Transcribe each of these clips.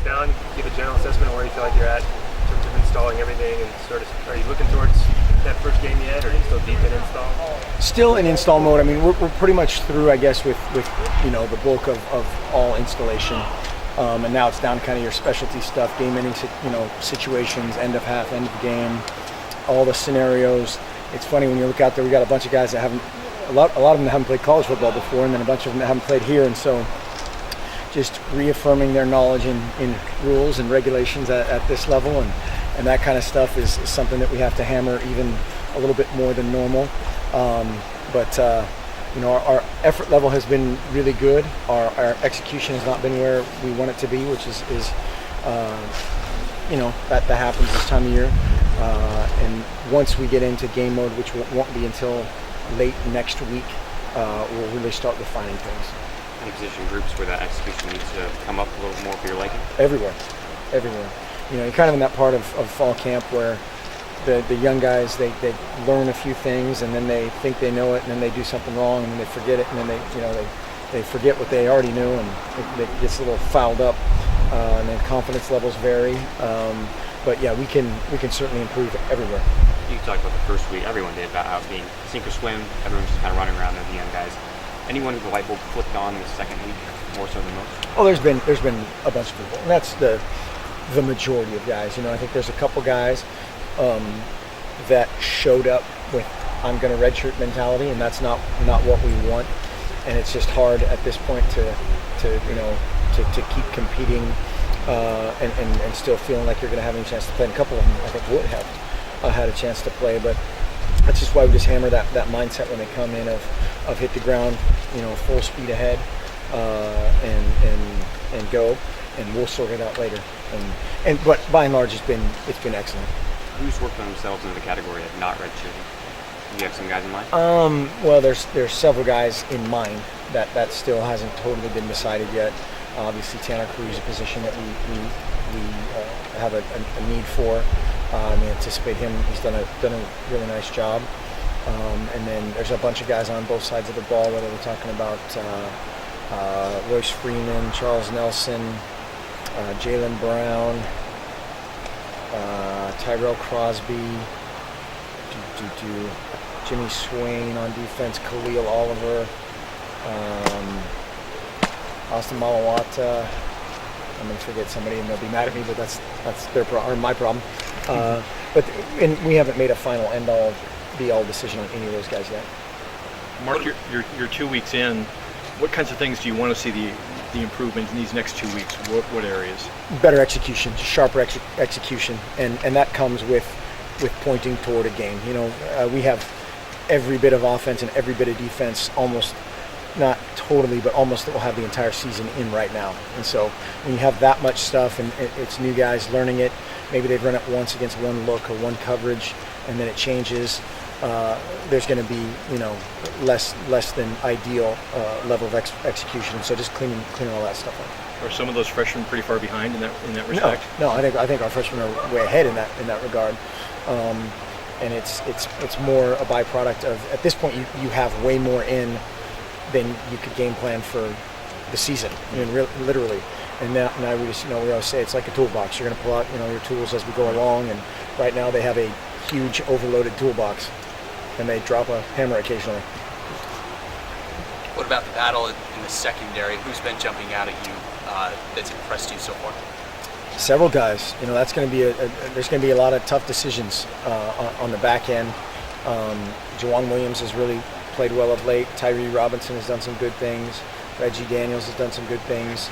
down, give a general assessment of where you feel like you're at in terms of installing everything, and sort of, are you looking towards that first game yet, or are you still deep in install? Still in install mode. I mean, we're pretty much through, I guess, with the bulk of all installation, and now it's down to kind of your specialty stuff, game ending situations, end of half, end of game, all the scenarios. It's funny when you look out there, we got a bunch of guys that haven't, a lot of them that haven't played college football before, and then a bunch of them that haven't played here, and so just reaffirming their knowledge in rules and regulations at this level, and that kind of stuff is something that we have to hammer even a little bit more than normal. But our effort level has been really good. Our execution has not been where we want it to be, which is that happens this time of year. And once we get into game mode, which won't be until late next week, we'll really start refining things. Any position groups where that execution needs to come up a little more for your liking? Everywhere. You're kind of in that part of fall camp where the young guys, they learn a few things, and then they think they know it, and then they do something wrong, and then they forget it, and then they forget what they already knew, and it gets a little fouled up, and then confidence levels vary. But yeah, we can certainly improve everywhere. You talked about the first week. Everyone did, about how it being sink or swim. Everyone's just kind of running around there, the young guys. Anyone who the light bulb flipped on the second week more so than most? Oh, there's been a bunch of people, and that's the majority of guys. I think there's a couple guys that showed up with I'm going to redshirt mentality, and that's not what we want. And it's just hard at this point to keep competing and still feeling like you're going to have any chance to play. And a couple of them I think would have had a chance to play, but that's just why we just hammer that mindset when they come in of hit the ground, full speed ahead, and go, and we'll sort it out later. But by and large, it's been excellent. Who's worked on themselves into the category of not redshirting? Do you have some guys in mind? Well, there's several guys in mind that still hasn't totally been decided yet. Obviously, Tanner Cruz, a position that we have a need for. We anticipate him. He's done a really nice job. And then there's a bunch of guys on both sides of the ball, whether we're talking about Royce Freeman, Charles Nelson, Jalen Brown, Tyrell Crosby, Jimmy Swain on defense, Khalil Oliver, Austin Malawata. I'm going to forget somebody and they'll be mad at me, but that's their or my problem. And we haven't made a final end-all, be-all decision on any of those guys yet. Mark, you're 2 weeks in. What kinds of things do you want to see the improvement in these next 2 weeks? What areas? Better execution, sharper execution, and that comes with pointing toward a game. We have every bit of offense and every bit of defense, almost not totally, but almost, that we'll have the entire season in right now. And so when you have that much stuff and it's new guys learning it, maybe they've run it once against one look or one coverage, and then it changes. There's going to be less than ideal level of execution, and so just cleaning all that stuff up. Are some of those freshmen pretty far behind in that respect? No, I think our freshmen are way ahead in that regard, and it's more a byproduct of, at this point you have way more in than you could game plan for the season. Literally. And now we just we always say it's like a toolbox. You're going to pull out your tools as we go along, and right now they have a huge overloaded toolbox, and they drop a hammer occasionally. What about the battle in the secondary? Who's been jumping out at you that's impressed you so far? Several guys. That's going to be there's going to be a lot of tough decisions on the back end. Juwan Williams has really played well of late. Tyree Robinson has done some good things. Reggie Daniels has done some good things,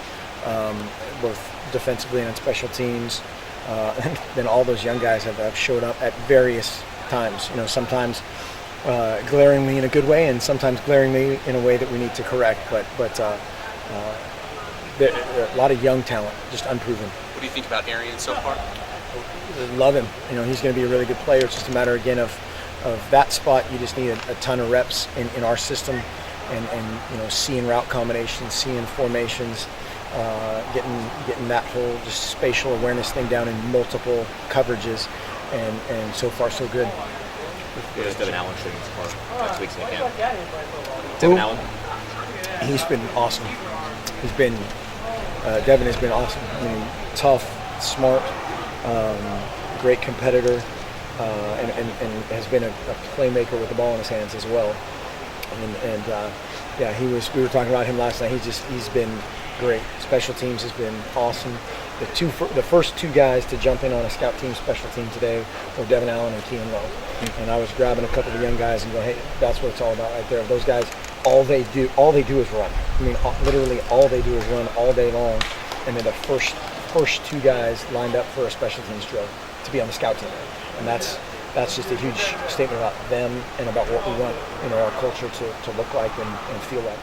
both defensively and on special teams. And then all those young guys have showed up at various times. Sometimes glaringly in a good way, and sometimes glaringly in a way that we need to correct. But a lot of young talent, just unproven. What do you think about Arian so far? Love him. He's going to be a really good player. It's just a matter again of that spot. You just need a ton of reps in our system, and seeing route combinations, seeing formations, getting that whole just spatial awareness thing down in multiple coverages, and so far so good. What does Devin Allen show so far next week's camp? Devin Allen? He's been awesome. He's been Devin has been awesome. I mean, tough, smart, great competitor, and has been a playmaker with the ball in his hands as well. Yeah, we were talking about him last night. He's been great. Special teams has been awesome. The first two guys to jump in on a scout team special team today were Devin Allen and Kean Lowe. And I was grabbing a couple of the young guys and going, hey, that's what it's all about right there. Those guys, all they do is run. I mean, literally all they do is run all day long. And they're the first two guys lined up for a special teams drill to be on the scout team. And that's just a huge statement about them and about what we want, our culture to look like and feel like.